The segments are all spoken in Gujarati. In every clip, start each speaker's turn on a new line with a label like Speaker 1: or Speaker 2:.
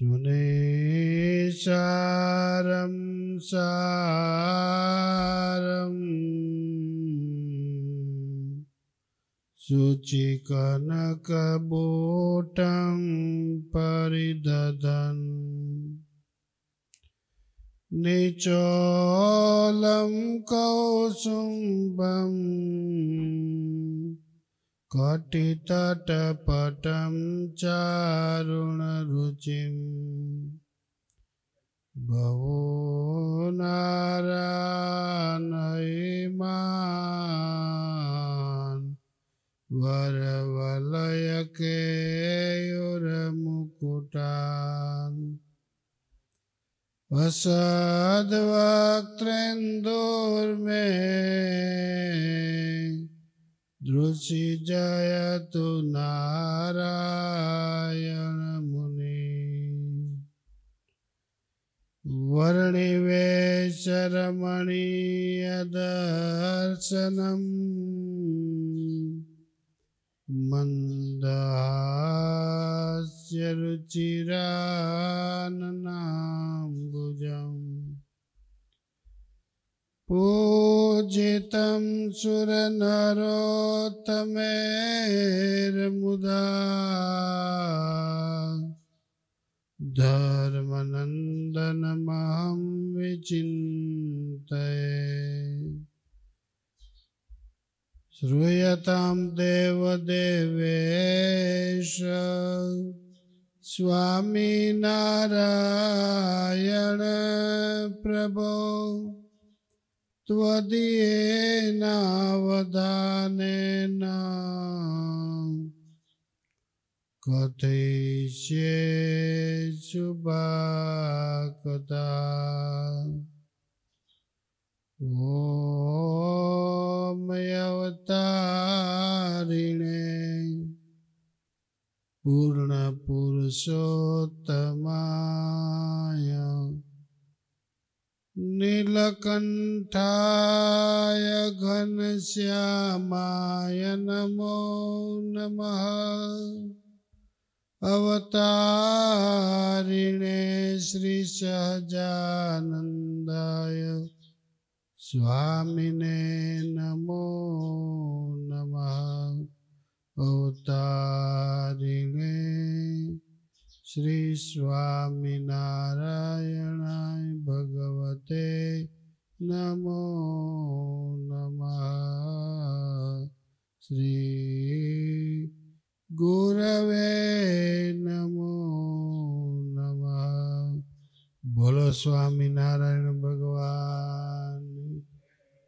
Speaker 1: सुनिसारं सारं शुचिकनकबोटं परिदधन् निचोलं कौसुम्बं कटितटपटं चारुणरुचिं बहवो नारायणैमान् वरवलयकेयुरमुकुटान् असद्वक्त्रेन्दुर्मे दृशिजयतु नारायणमुनि वर्णिवेशरमणीयदर्शनम् मन्दहास्यरुचिराननाम्बुजम् पूजितं सुरनरोत्तमेर्मुदा धर्मनन्दनमहं विचिन्तये श्रूयतां देवदेवेश स्वामिनारायण प्रभो त्वदीयेनावधानेन कथयिष्ये शुभकथा ॐ अवतारिणे पूर्णपुरुषोत्तमाय नीलकण्ठाय घनश्यामाय नमो नमः अवतारिणे श्रीसहजानन्दाय स्वामिने नमो नमः अवतारिणे श्री स्वामिनारायणाय भगवते नमो नमः श्री गुरवे नमो नमः। बोलो स्वामिनारायण भगवान।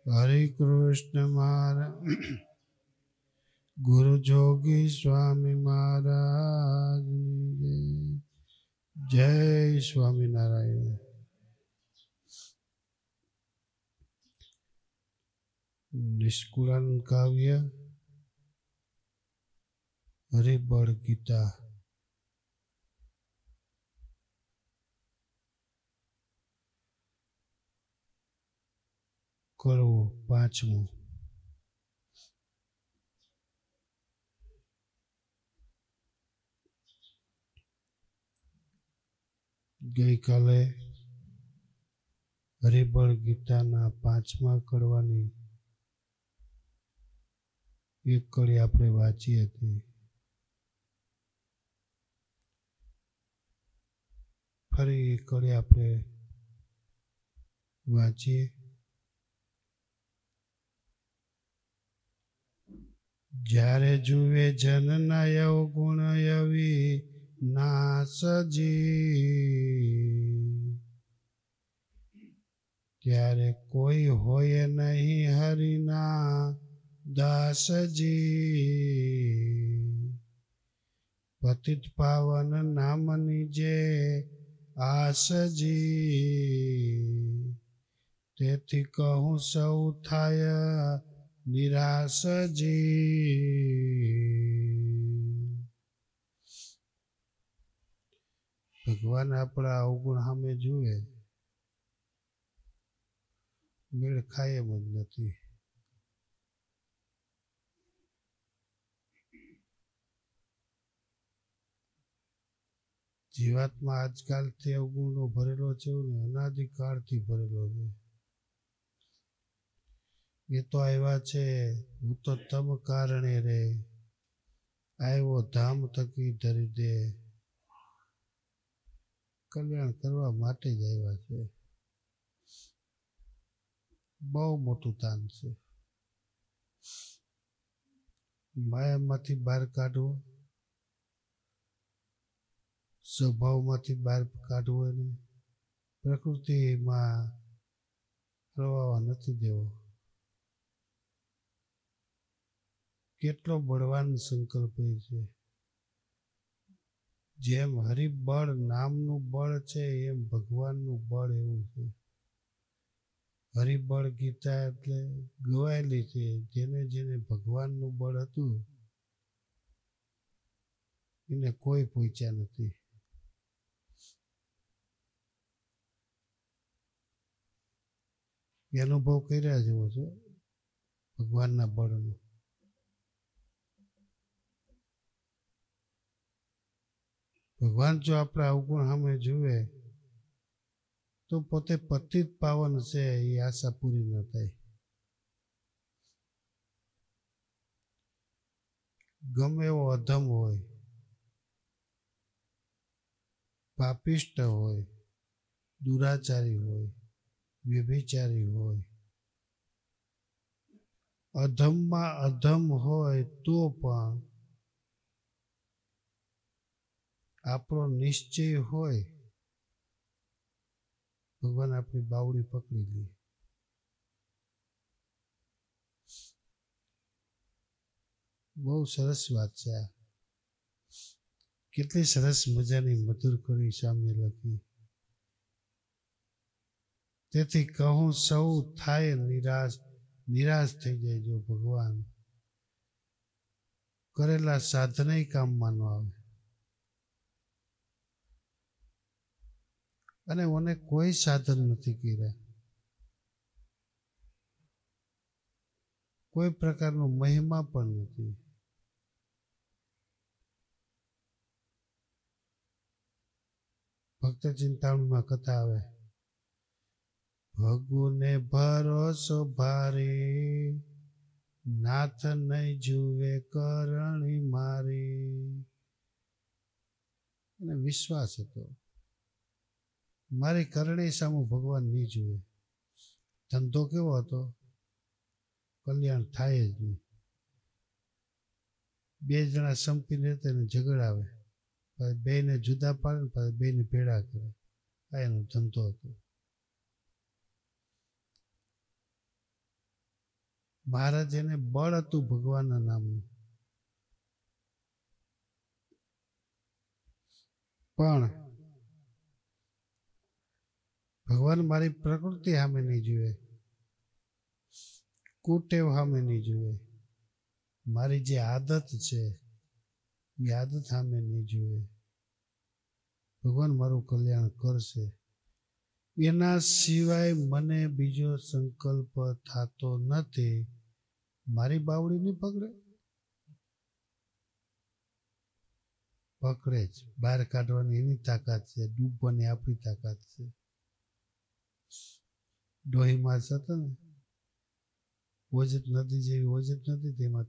Speaker 1: हरे कृष्ण महाराज गुरु जोगी स्वामी महाराज जय स्वामीनारायण। निष्कुलानंद काव्य हरिबल गीता करो पांचमो। गई काले हरिबल गीता पांचमा कड़वानी एक कड़ी आपणे वांची हती। फरी एक कड़ी आपणे वांचीए। જ્યારે જુએ જનના અવગુણ અવિનાશજી ત્યારે કોઈ હોય નહીં હરિના દાસજી। પતિત પાવન નામની જે આસજી તેથી કહું સૌ થાય નિરાશજી। ભગવાન આપણા અવગુણ સામે જુએ મેળ ખાય એમ જ નથી। જીવાત્મા આજકાલથી અવગુણનો ભરેલો છે ને અનાદિકાળથી ભરેલો છે. એ તો આવ્યા છે હું તો તમ કારણે રે, આવ્યો ધામ થકી ધરી દે, કલ્યાણ કરવા માટે જ આવ્યા છે. બહુ મોટું દાન છે. માયામાંથી બહાર કાઢવો, સ્વભાવમાંથી બહાર કાઢવો, એને પ્રકૃતિમાં પ્રવાહ નથી દેવો. કેટલો બળવાન સંકલ્પ છે. જેમ હરિબળ નામનું બળ છે એમ ભગવાનનું બળ એવું છે. હરિબળ ગીતા એટલે ગવાયેલી છે. જેને જેને ભગવાનનું બળ હતું એને કોઈ પહોંચ્યા નથી. એ અનુભવ કર્યા જેવો છે ભગવાનના બળનો. ભગવાન જો આપણા અવગુણ સામે જુએ તો પોતે પતિત પાવન છે એ આશા પૂરી ન થાય. ગમે એવો અધમ હોય, પાપિષ્ટ હોય, દુરાચારી હોય, વ્યભિચારી હોય, અધમમાં અધમ હોય તો પણ આપણો નિશ્ચય હોય ભગવાન આપણી બાવડી પકડી લે. બહુ સરસ વાત છે આ. કેટલી સરસ મજાની મધુર કરી સ્વામી લખી. તેથી કહું સૌ થાય નિરાશ થઈ જાય જો ભગવાન કરેલા સાધને કામમાં ન આવે. અને મને કોઈ સાધન નથી કર્યા, કોઈ પ્રકારનો મહિમા પણ નથી. ભક્ત ચિંતામણીમાં કથા આવે, ભગુને ભરોસો ભારી, નાથ નહીં જુએ કરણી મારી. અને વિશ્વાસ હતો મારી કરણી સામુ ભગવાન નહીં જુએ. ધંધો કેવો હતો, કલ્યાણ થાય જ નહીં. બે જણા સંપીને તેને ઝઘડાવે, બેને જુદા પાડે ને પછી બેને ભેળા કરે. આ એનો ધંધો હતો. મહારાજ એને બળ હતું ભગવાનના નામનું, પણ ભગવાન મારી પ્રકૃતિ સામે નહીં જુએ, કુટેવ સામે નહીં જુએ, મારી જે આદત છે એ આદત સામે નહીં જુએ. ભગવાન મારું કલ્યાણ કરશે એના સિવાય મને બીજો સંકલ્પ થતો નથી. મારી બાવડી નહીં પકડે, પકડે જ. બહાર કાઢવાની એની તાકાત છે, ડૂબવાની આપણી તાકાત છે. ડોહીમાં હતા ને ઓજત નદી જેવી ઓજત નથી, તેમાં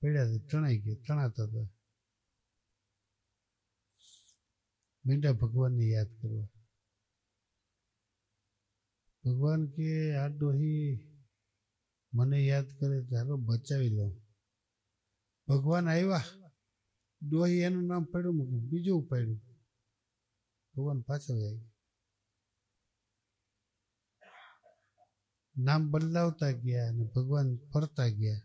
Speaker 1: પડ્યા તણાઈ ગયા, તણાતા હતા. મીંડા ભગવાનને યાદ કરવા. ભગવાન કે આ ડોહી મને યાદ કરે ચાલો બચાવી લો. ભગવાન આવ્યા, ડોહી એનું નામ પડ્યું, મૂક્યું, બીજું પડ્યું. ભગવાન પાછળ આવી ગયા. નામ બદલાવતા ગયા અને ભગવાન ફરતા ગયા.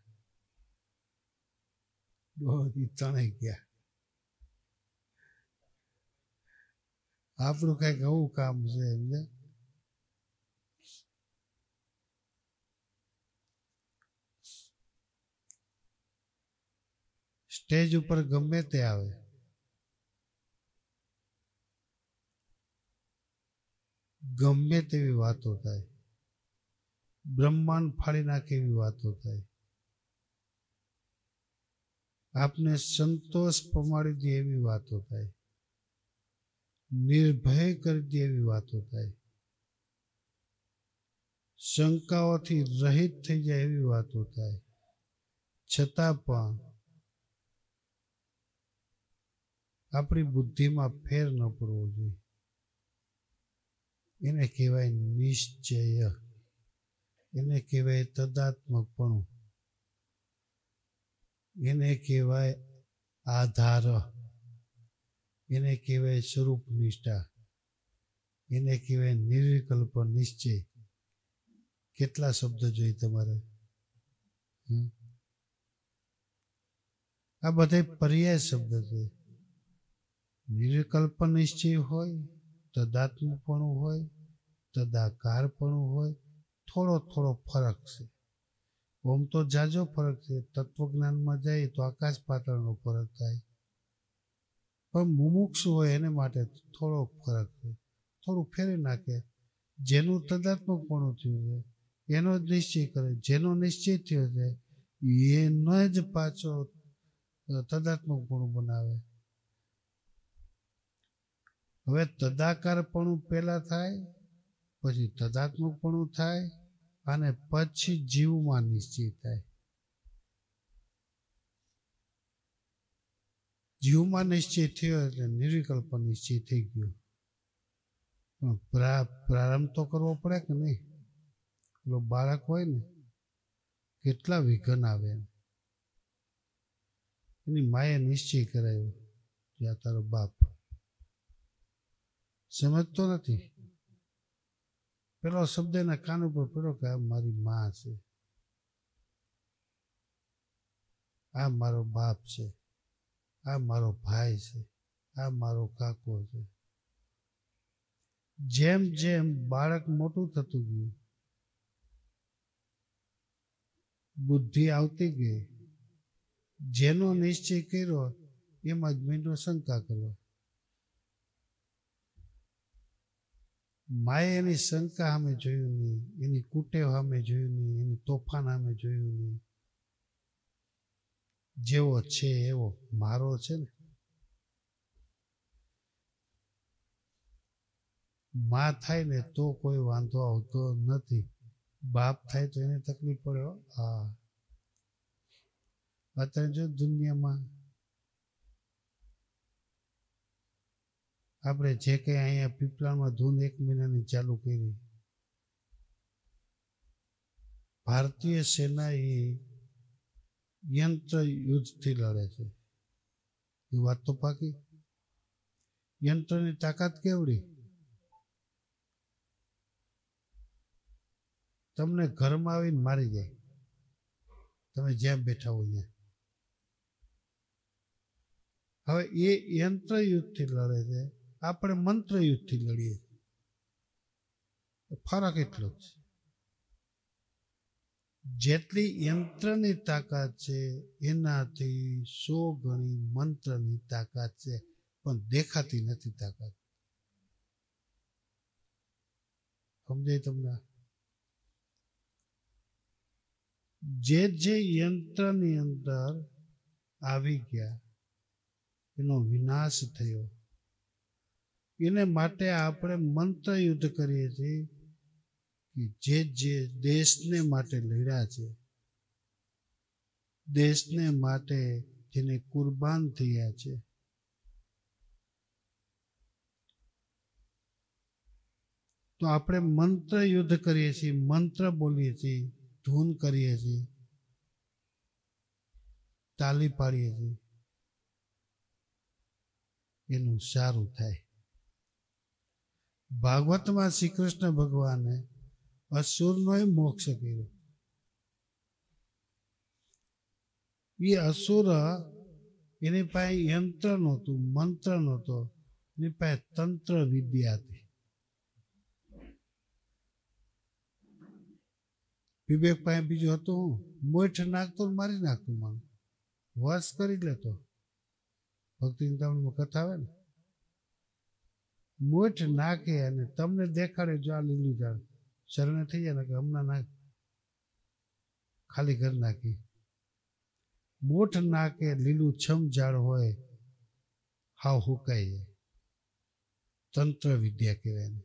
Speaker 1: ડોહી તણાઈ ગયા. આપણું કઈક આવું કામ છે એમને. સ્ટેજ ઉપર ગમે તે આવે, ગમે તેવી વાતો થાય, બ્રહ્માંડ ફાડી નાખે એવી વાતો થાય, આપને સંતોષ પમાડી દે એવી વાતો થાય, નિર્ભય કરી દે એવી વાતો થાય, શંકાઓથી રહિત થઈ જાય એવી વાતો થાય, છતાં પણ આપણી બુદ્ધિમાં ફેર ન પડવો જોઈએ. એને કહેવાય નિશ્ચય, એને કહેવાય તદાત્મકપણું, એને કહેવાય આધાર, એને કહેવાય સ્વરૂપ નિષ્ઠા, એને કહેવાય નિર્વિકલ્પ નિશ્ચય. કેટલા શબ્દ જોઈએ તમારે? આ બધા પર્યાય શબ્દ છે. નિર્વિકલ્પ નિશ્ચય હોય, તદાત્મકપણું હોય, તદાકારપણું હોય, થોડો થોડો ફરક છે. ઓમ તો જાજો ફરક છે. તત્વજ્ઞાનમાં જાય તો આકાશ પાતાળનો ફરક થાય, પણ મુમુક્ષુ હોય એને માટે થોડો ફરક છે. થોડું ફેરવી નાખે. જેનું તદાત્મકપણું થયું છે એનો જ નિશ્ચય કરે, જેનો નિશ્ચય થયો છે એનો જ પાછો તદાત્મકપણું બનાવે. હવે તદાકારપણું પહેલા થાય, પછી તદાત્મકપણું થાય, અને પછી જીવમાં નિશ્ચય થાય. જીવમાં નિશ્ચય થયો એટલે નિર્વિકલ્પ નિશ્ચય થઈ ગયો. પણ પ્રારંભ તો કરવો પડે કે નહીં? પેલો બાળક હોય ને, કેટલા વિઘન આવે, એની માએ નિશ્ચય કરાયો કે આ તારો બાપ. સમજતો નથી. પેલો શબ્દ એના કાન ઉપર પડ્યો કે આ મારી મા છે, આ મારો બાપ છે, આ મારો ભાઈ છે, આ મારો કાકો છે. જેમ જેમ બાળક મોટું થતું ગયું, બુદ્ધિ આવતી ગઈ, જેનો નિશ્ચય કર્યો એમાં જ મીંડો શંકા કરવા. માએ એની શંકા સામે જોયું નહીં, એની કુટેવ સામે જોયું નહીં, એની તોફાન સામે જોયું નહીં. જેવો છે એવો મારો છે ને. માં થાય ને તો કોઈ વાંધો આવતો નથી, બાપ થાય તો એને તકલીફ પડે. હા, અત્યારે જો દુનિયામાં આપણે જે કંઈ અહીંયા પીપળામાં ધૂન 1 મહિનાની ચાલુ કરી, ભારતીય સેના એ યંત્ર યુદ્ધથી લડે છે. એ વાત તો પાકી. યંત્રની તાકાત કેવડી? તમને ઘરમાં આવીને મારી જાય, તમે જ્યાં બેઠા હો ત્યાં. હવે એ યંત્ર યુદ્ધથી લડે છે, આપણે મંત્ર યુદ્ધથી લડીએ. ફરક એટલો જ છે. જેટલી યંત્રની તાકાત છે એનાથી 100 ગણી મંત્રની તાકાત છે, પણ દેખાતી નથી તાકાત. સમજાય તમને? જે જે યંત્રની અંદર આવી ગયા એનો વિનાશ થયો. એને માટે આપણે મંત્ર યુદ્ધ કરીએ છીએ કે જે જે દેશને માટે લડ્યા છે, દેશને માટે જેને કુરબાન થયા છે, તો આપણે મંત્ર યુદ્ધ કરીએ છીએ, મંત્ર બોલીએ છીએ, ધૂન કરીએ છીએ, તાલી પાડીએ છીએ, એનું સારું થાય. ભાગવતમાં શ્રી કૃષ્ણ ભગવાને અસુરનો મોક્ષ કર્યો. એ અસુર એની પાસે યંત્ર નહોતું, મંત્ર નહોતો, એની પાસે તંત્ર વિદ્યા હતી. વિવેક પાસે બીજું હતું, હું મોઠ નાખતો મારી નાખતું, માનું વશ કરી લેતો. ભક્તિ ચિંતામણીમાં કથા આવે ને, મોઠ નાખે અને તમને દેખાડે જો આ લીલું ઝાડ શરણે થઈ જાય ને કે હમણાં નાખ, ખાલી ઘર નાખી. મોઠ નાખે લીલું છમ ઝાડ હોય હાવ હુકાઈ જાય. તંત્ર વિદ્યા કહેવાય એને.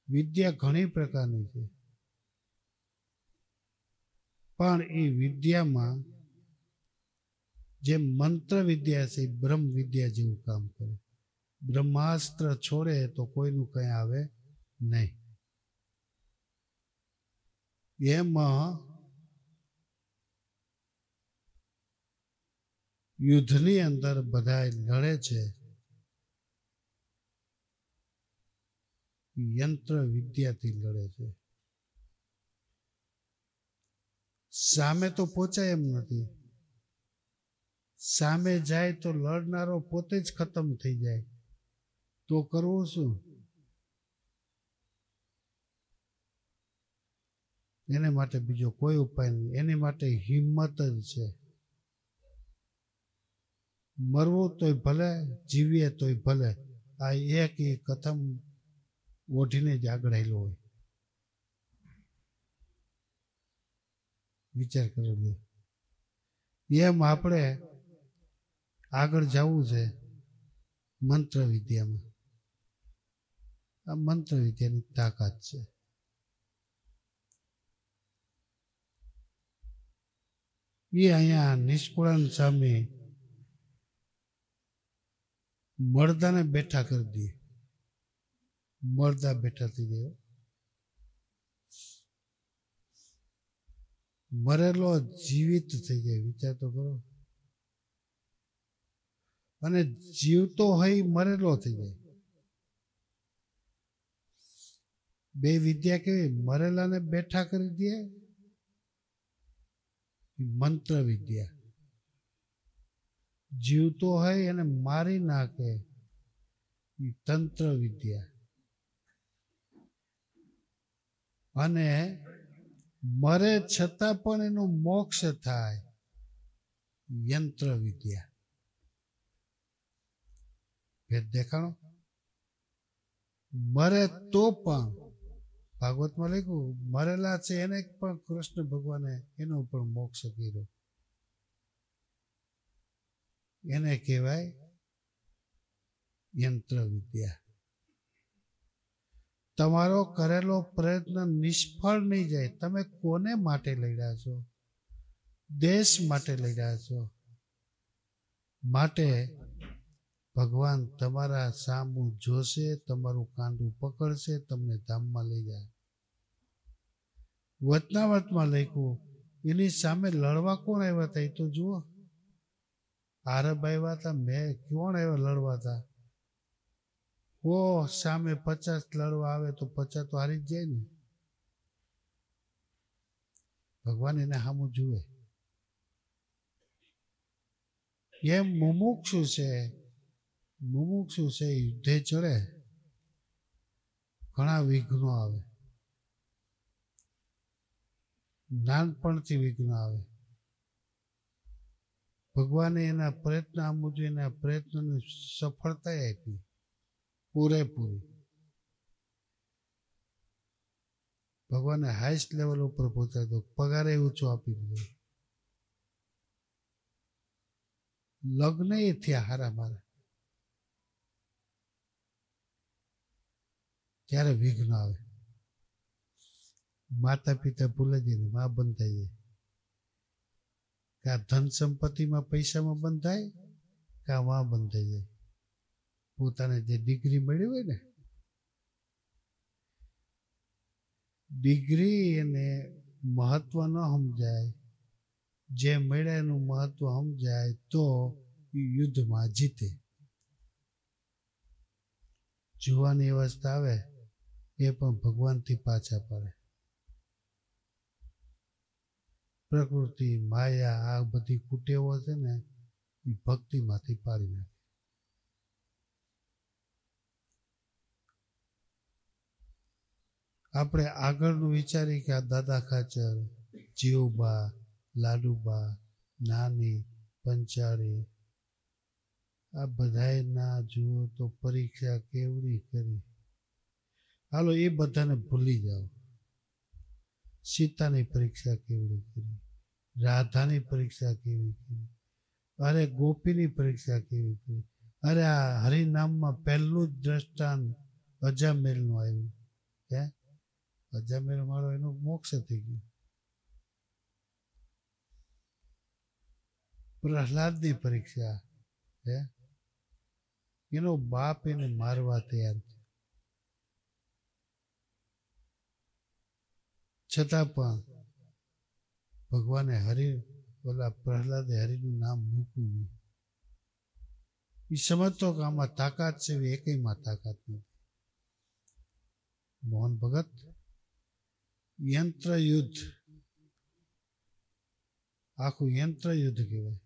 Speaker 1: વિદ્યા ઘણી પ્રકારની છે, પણ એ વિદ્યામાં જે મંત્ર વિદ્યા છે એ બ્રહ્મ વિદ્યા જેવું કામ કરે. બ્રહ્માસ્ત્ર છોડે તો કોઈનું કંઈ આવે નહીં. એમાં યુદ્ધની અંદર બધા લડે છે, યંત્ર વિદ્યાથી લડે છે. સામે તો પહોંચાય એમ નથી. સામે જાય તો લડનારો પોતે જ ખતમ થઈ જાય. તો કરવું શું? એને માટે બીજો કોઈ ઉપાય નહીં. એની માટે હિંમત જ છે. મરવું તોય ભલે, જીવીએ તોય ભલે. આ એક કથમ ઓઢીને જ આગળ હેલો હોય. વિચાર કરો. એમ આપણે આગળ જવું છે મંત્ર વિદ્યામાં. આ મંત્ર વિદ્યાની તાકાત છે. એ અહીંયા નિષ્કુળાન સામે મળદાને બેઠા કરી દે. મળદા બેઠા થઈ જાય. મરેલો જીવિત થઈ જાય. વિચાર તો કરો. અને જીવતો હોય મરેલો થઈ જાય. બે વિદ્યા કેવી? મરેલાને બેઠા કરી દે મંત્ર વિદ્યા. જીવતો હોય એને મારી નાખે તંત્ર વિદ્યા. અને મરે છતાં પણ એનો મોક્ષ થાય યંત્ર વિદ્યા. ભેદ દેખાણો? મરે તો પણ ભાગવતમાં લખ્યું મરેલા છે એને પણ કૃષ્ણ ભગવાને એનો પણ મોક્ષ કર્યો. એને કહેવાય યંત્ર વિદ્યા. તમારો કરેલો પ્રયત્ન નિષ્ફળ નહીં જાય. તમે કોને માટે લડ્યા છો? દેશ માટે લડ્યા છો. માટે ભગવાન તમારા સામું જોશે, તમારું કાંડું પકડશે, તમને ધામમાં લઈ જાય. વચનાવતમાં લખ્યું એની સામે લડવા કોણ આવ્યા હતા? એ તો જુઓ. આરબ આવ્યા હતા. મેં કોણ આવ્યા લડવા હતા? સામે 50 લડવા આવે તો 50 તો હારી જ જાય ને. ભગવાન એને સામું જુએ. એમ મુમુક્ષુ છે. મુમુક્ષુ છે યુદ્ધે ચડે, ઘણા વિઘ્નો આવે. નાનપણથી વિઘ્નો આવે. ભગવાને એના પ્રયત્ન આમું એના પ્રયત્નની સફળતા આપી પૂરેપૂરી. ભગવાને હાઈસ્ટ લેવલ ઉપર પહોંચાડ્યો. પગારે ઊંચો આપી દીધો. લગ્ન એ થયા હારા મારા. ત્યારે વિઘ્ન આવે. માતા પિતા ભૂલે જઈને માં બંધાઈ જાય. કા ધન સંપત્તિમાં પૈસામાં બંધાય, કા માં બંધાઈ જાય. પોતાને જે ડિગ્રી મળી હોય ને, ડિગ્રી એને મહત્વ ન સમજાય. જે મળ્યા એનું મહત્વ સમજાય તો યુદ્ધમાં જીતે. જુવાની અવસ્થા આવે એ પણ ભગવાનથી પાછા પડે. પ્રકૃતિ માયા આ બધી કુટેવો છે ને એ ભક્તિમાંથી પાડી નાખે. આપણે આગળનું વિચારીએ કે આ દાદા ખાચર, જીવબા, લાડુબા, નાની, પંચાળી આ બધાએ ના જુઓ તો પરીક્ષા કેવડી કરી. હાલો એ બધાને ભૂલી જાઓ. સીતાની પરીક્ષા કેવડી કરી, રાધાની પરીક્ષા કેવી કરી, અરે ગોપીની પરીક્ષા કેવી કરી. અરે આ હરિનામમાં પહેલું જ દ્રષ્ટાંત અજામેલનું આવ્યું. હે, અજામેલ મારો એનું મોક્ષ થઈ ગયું. પ્રહલાદની પરીક્ષા, હે, એનો બાપ એને મારવા તૈયાર છે, છતાં પણ ભગવાને ઓલા પ્રહલાદે હરિનું નામ મૂક્યું નહીં. એ સમજતો કે આમાં તાકાત છે, એકયમાં તાકાત નથી. મોહન ભગત યંત્ર યુદ્ધ, આખું યંત્ર યુદ્ધ કહેવાય.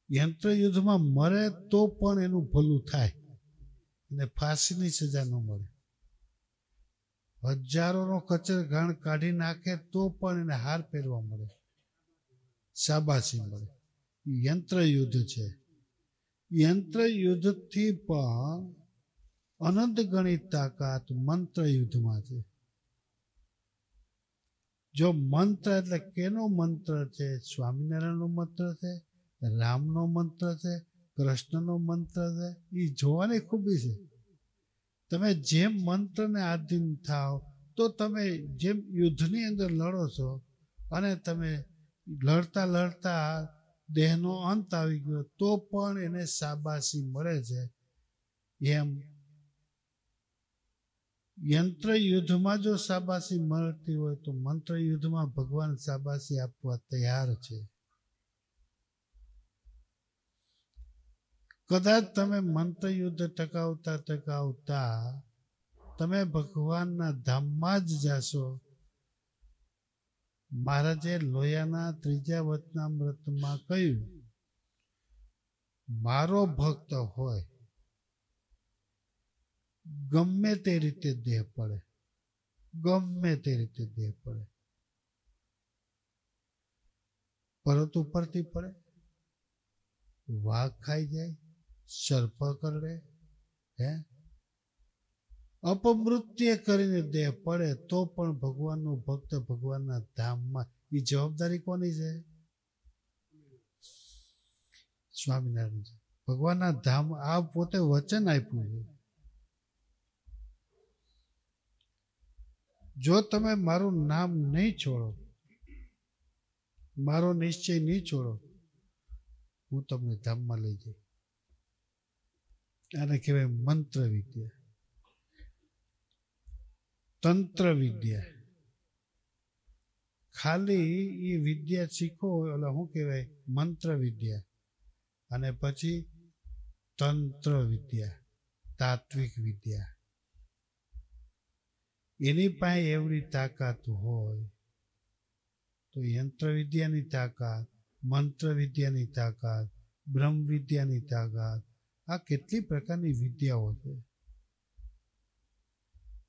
Speaker 1: યંત્ર યુદ્ધમાં મરે તો પણ એનું ભલું થાય, એને ફાંસીની સજા ન મળે. હજારોનો કચરઘાણ કાઢી નાખે તો પણ એને હાર પહેરવા મળે, શાબાશી મળે. યંત્ર યુદ્ધ છે. યંત્ર યુદ્ધથી પણ અનંત ગણિત તાકાત મંત્ર યુદ્ધમાં છે. જો મંત્ર એટલે કેનો મંત્ર છે? સ્વામિનારાયણનો મંત્ર છે, રામનો મંત્ર છે, કૃષ્ણનો મંત્ર છે. એ જોવાની ખૂબી છે. તમે જેમ મંત્રને આધીન થાવ તો તમે જેમ યુદ્ધની અંદર લડો છો અને તમે લડતા લડતા દેહનો અંત આવી ગયો તો પણ એને શાબાશી મળે છે. એમ યંત્ર યુદ્ધમાં જો શાબાશી મળતી હોય તો મંત્ર યુદ્ધમાં ભગવાન શાબાશી આપવા તૈયાર છે. કદાચ તમે મંત્ર યુદ્ધ ટકાવતા ટકાવતા તમે ભગવાનના ધામમાં જ જાશો. મહારાજે લોયાના ત્રીજા વચનામૃતમાં કહ્યું, મારો ભક્ત હોય ગમે તે રીતે દેહ પડે, ગમે તે રીતે દેહ પડે, પરત ઉપરથી પડે, વાઘ ખાઈ જાય, સર્પ કરડે, હે, અપમૃત્ય કરીને દેહ પડે તો પણ ભગવાનનો ભક્ત ભગવાનના ધામમાં. એ જવાબદારી કોની છે? સ્વામિનારાયણ છે. ભગવાનના ધામ આ પોતે વચન આપ્યું છે. જો તમે મારું નામ નહીં છોડો, મારો નિશ્ચય નહીં છોડો, હું તમને ધામમાં લઈ જઈશ. આને કહેવાય મંત્ર વિદ્યા, તંત્ર વિદ્યા. ખાલી એ વિદ્યા શીખો એટલે શું કહેવાય? મંત્ર વિદ્યા. અને પછી તંત્ર વિદ્યા, તાત્વિક વિદ્યા. એની પાસે એવડી તાકાત હોય તો યંત્ર વિદ્યાની તાકાત, મંત્ર વિદ્યાની તાકાત, બ્રહ્મ વિદ્યાની તાકાત, આ કેટલી પ્રકારની વિદ્યાઓ છે.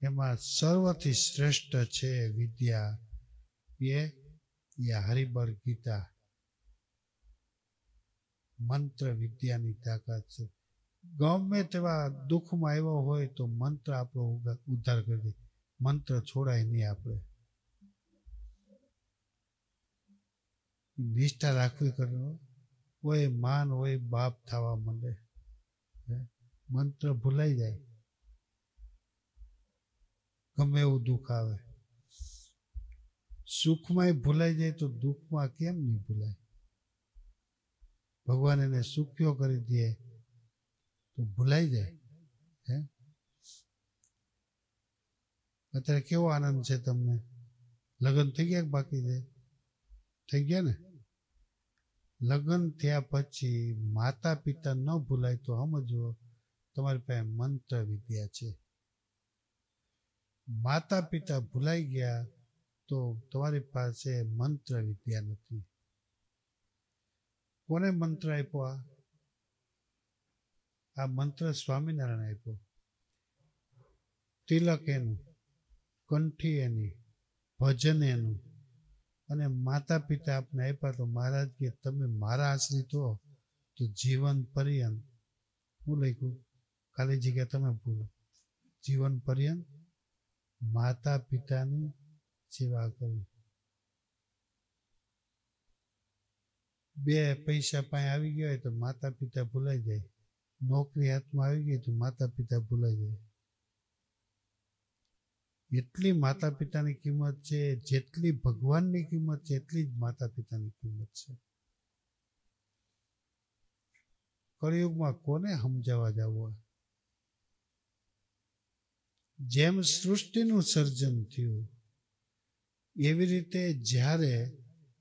Speaker 1: એમાં સર્વથી શ્રેષ્ઠ છે વિદ્યા એ હરિબર ગીતા, મંત્ર વિદ્યાની તાકાત છે. ગમે તેવા દુઃખમાં આવ્યો હોય તો મંત્ર આપણો ઉદ્ધાર કરી દે. મંત્ર છોડાય નહીં. આપણે નિષ્ઠા રાખવી કરવી. હોય માન હોય બાપ થવા માંડે, મંત્ર ભૂલાઈ જાય. ગમે એવું દુઃખ આવે, સુખમાં ભૂલાઈ જાય તો દુઃખમાં કેમ નહીં ભૂલાય? ભગવાન એને સુખ્યો કરી દે તો ભૂલાઈ જાય. હે, અત્યારે કેવો આનંદ છે તમને? લગ્ન થઈ ગયા બાકી છે? થઈ ગયા ને? લગ્ન થયા પછી માતા પિતા ન ભૂલાય તો સમજો તમારી પાસે મંત્ર વિદ્યા છે. માતા પિતા ભૂલાઈ ગયા તો તમારી પાસે મંત્ર વિદ્યા નથી. કોને મંત્ર આપ્યો? આ મંત્ર સ્વામિનારાયણ આપ્યો. તિલક એનું, કંઠી એની, ભજન એનું, અને માતા પિતા આપને આપ્યા તો મહારાજ કે તમે મારા આશ્રિત હો તો જીવન પર્યંત. હું લખ્યું? ખાલી જગ્યા તમે ભૂલો. જીવન પર્યંત માતા પિતાની સેવા કરવી. બે પૈસા પાસે આવી ગયા હોય તો માતા પિતા ભૂલાઈ જાય. નોકરી હાથમાં આવી ગઈ તો માતા પિતા ભૂલાઈ જાય. એટલી માતા પિતાની કિંમત છે, જેટલી ભગવાનની કિંમત છે એટલી જ માતા પિતાની કિંમત છે. કળિયુગમાં કોને સમજાવવા જવું? જેમ સૃષ્ટિનું સર્જન થયું એવી રીતે જ્યારે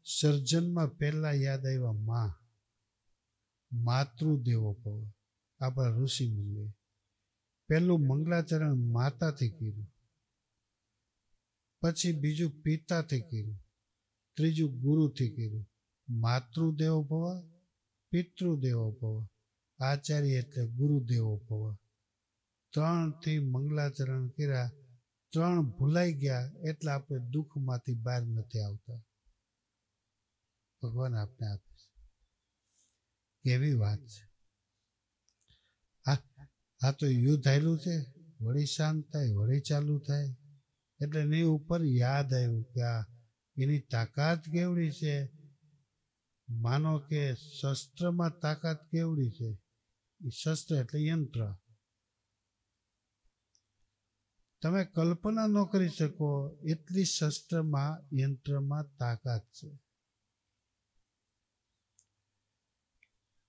Speaker 1: સર્જનમાં પહેલા યાદ આવ્યા માતૃદેવો ભવ. આપણા ઋષિ મુનિએ પહેલું મંગલાચરણ માતાથી કર્યું, પછી બીજું પિતાથી કર્યું, ત્રીજું ગુરુથી કર્યું. માતૃદેવો ભવ, પિતૃદેવો ભવ, આચાર્ય એટલે ગુરુદેવો ભવ. 3 થી મંગલાચરણ કર્યા, 3 ભૂલાઈ ગયા એટલે આપણે દુઃખમાંથી બહાર નથી આવતા. ભગવાન આપને આપે છે. કેવી વાત છે! આ તો યુદ્ધ આવેલું છે, વળી શાંત થાય, વળી ચાલુ થાય. એટલે એની ઉપર યાદ આવ્યું કે એની તાકાત કેવડી છે. માનો કે શસ્ત્રમાં તાકાત કેવડી છે. એ શસ્ત્ર એટલે યંત્ર. તમે કલ્પના ન કરી શકો એટલી શસ્ત્રમાં યંત્રમાં તાકાત છે.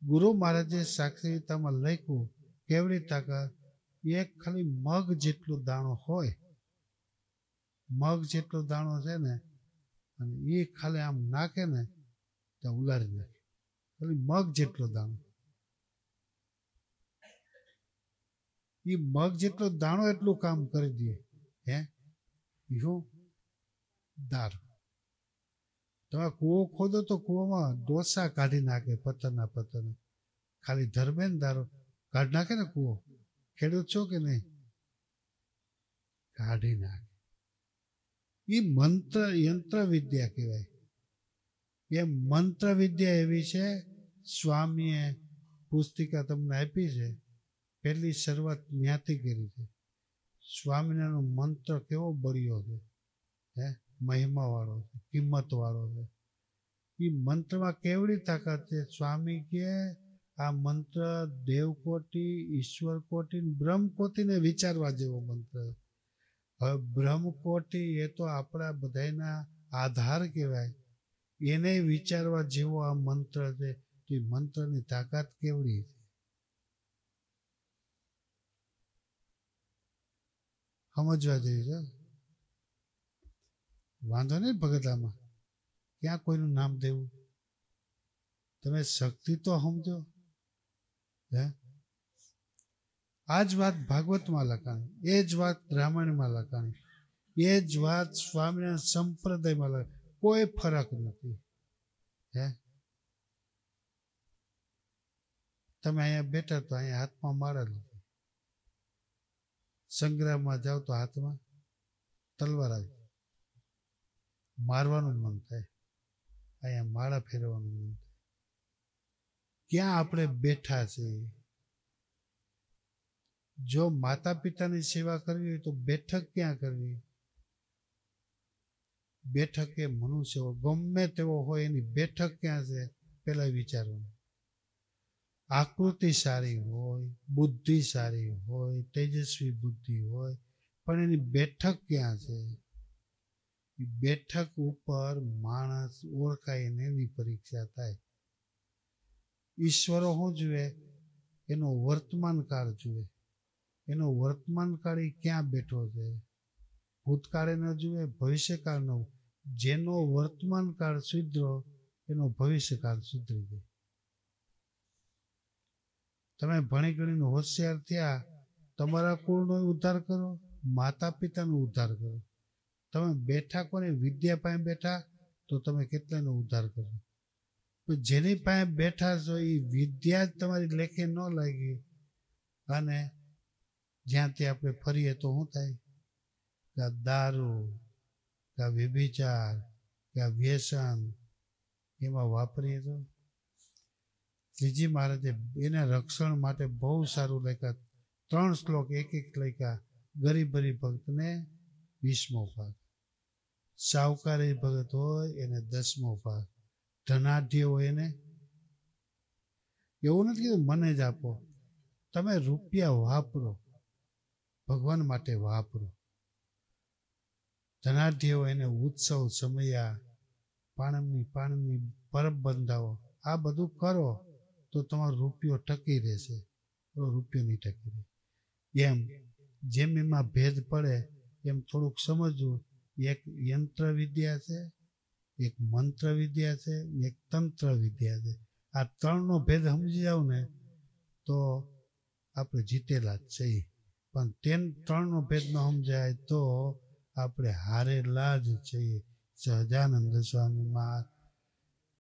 Speaker 1: ગુરુ મહારાજે સાક્ષીતામાં લખ્યું કેવડી તાકાત. એક ખાલી મગ જેટલો દાણો હોય, મગ જેટલો દાણો છે ને, અને એ ખાલી આમ નાખે ને તો ઉલારી નાખે. ખાલી મગ જેટલો દાણો. એ મગ જેટલો દાણો એટલું કામ કરી દે. શું દારૂ. તમે કૂવો ખોદો તો કૂવામાં ડોસા કાઢી નાખે, પથ્થરના પથ્થરના. ખાલી ધર્મે ને દારૂ કાઢી નાખે ને કૂવો. ખેડૂત છો કે નહીં? કાઢી નાખે. એ મંત્ર યંત્ર વિદ્યા કહેવાય. એ મંત્ર વિદ્યા એવી છે. સ્વામીએ પુસ્તિકા તમને આપી છે, પહેલી શરૂઆત ત્યાંથી કરી છે. સ્વામિનારાયણનો મંત્ર કેવો બળ્યો છે, મહિમા વાળો છે, કિંમત વાળો છે. એ મંત્રમાં કેવડી તાકાત છે. સ્વામી કે આ મંત્ર દેવકોટી, ઈશ્વરકોટી, બ્રહ્મકોટીને વિચારવા જેવો મંત્ર. હવે બ્રહ્મકોટી એ તો આપણા બધાના આધાર કહેવાય. એને વિચારવા જેવો આ મંત્ર છે. એ મંત્રની તાકાત કેવડી છે સમજવા જેવી છે. વાંધો નહીં ભગત, આમાં ક્યાં કોઈનું નામ દેવું? તમે શક્તિ તો સમજો. આ જ વાત ભાગવતમાં લખાણી, એ જ વાત રામાયણમાં લખાણી, એ જ વાત સ્વામિનારાયણ સંપ્રદાયમાં લખાણી. કોઈ ફરક નથી. તમે અહીંયા બેઠા તો અહીંયા હાથમાં માળા લીધી, સંગ્રામમાં જાઓ તો હાથમાં તલવાર આવી, મારવાનું મન થાય, અહીંયા માળા ફેરવાનું મન થાય. ક્યાં આપણે બેઠા છીએ? જો માતા પિતાની સેવા કરવી હોય તો બેઠક ક્યાં કરવી? બેઠક એ મનુષ્ય ગમે તેવો હોય એની બેઠક ક્યાં છે પેલા વિચારવાનું. આકૃતિ સારી હોય, બુદ્ધિ સારી હોય, તેજસ્વી બુદ્ધિ હોય, પણ એની બેઠક ક્યાં છે? બેઠક ઉપર માણસ ઓળખાય ને એની પરીક્ષા થાય. ઈશ્વરો શું જુએ? એનો વર્તમાન કાળ જુએ. એનો વર્તમાન કાળ એ ક્યાં બેઠો છે? ભૂતકાળે ન જુએ, ભવિષ્યકાળ ન. જેનો વર્તમાન કાળ સુધરો એનો ભવિષ્યકાળ સુધરી જાય. તમે ભણી ગણીને હોશિયાર થયા, તમારા કુળનો ઉદ્ધાર કરો, માતા પિતાનો ઉદ્ધાર કરો. તમે બેઠા કોને? વિદ્યા પાસે બેઠા તો તમે કેટલાનો ઉદ્ધાર કરો. જેની પાસે બેઠા છો એ વિદ્યા જ તમારી લેખે ન લાગી અને જ્યાંથી આપણે ફરીએ તો શું થાય? કે દારૂ, કે વ્યભિચાર, કે વ્યસન એમાં વાપરીએ તો. શ્રીજી મહારાજે એના રક્ષણ માટે બહુ સારું લખ્યા. 3 શ્લોક એક લખ્યા. ગરીબ ભક્તને 20મો ભાગ, સાવકારી ભગત હોય એને 10મો ભાગ, ધનાઢ્ય હોય એને એવું નથી કીધું મને જ આપો. તમે રૂપિયા વાપરો, ભગવાન માટે વાપરો. ધનાઢ્ય હોય એને ઉત્સવ સમયા, પાણીની પરબ બંધાવો, આ બધું કરો તો તમારો રૂપિયો ટકી રહેશે, રૂપિયો નહીં ટકી રહે. એમ જેમ એમાં ભેદ પડે એમ થોડુંક સમજવું. એક યંત્ર વિદ્યા છે, એક મંત્ર વિદ્યા છે, એક તંત્ર વિદ્યા છે. આ ત્રણનો ભેદ સમજી જાવ ને તો આપણે જીતેલા જ છીએ. પણ ત્રણનો ભેદ ન સમજાય તો આપણે હારેલા જ છીએ. સહજાનંદ સ્વામી મહારાજ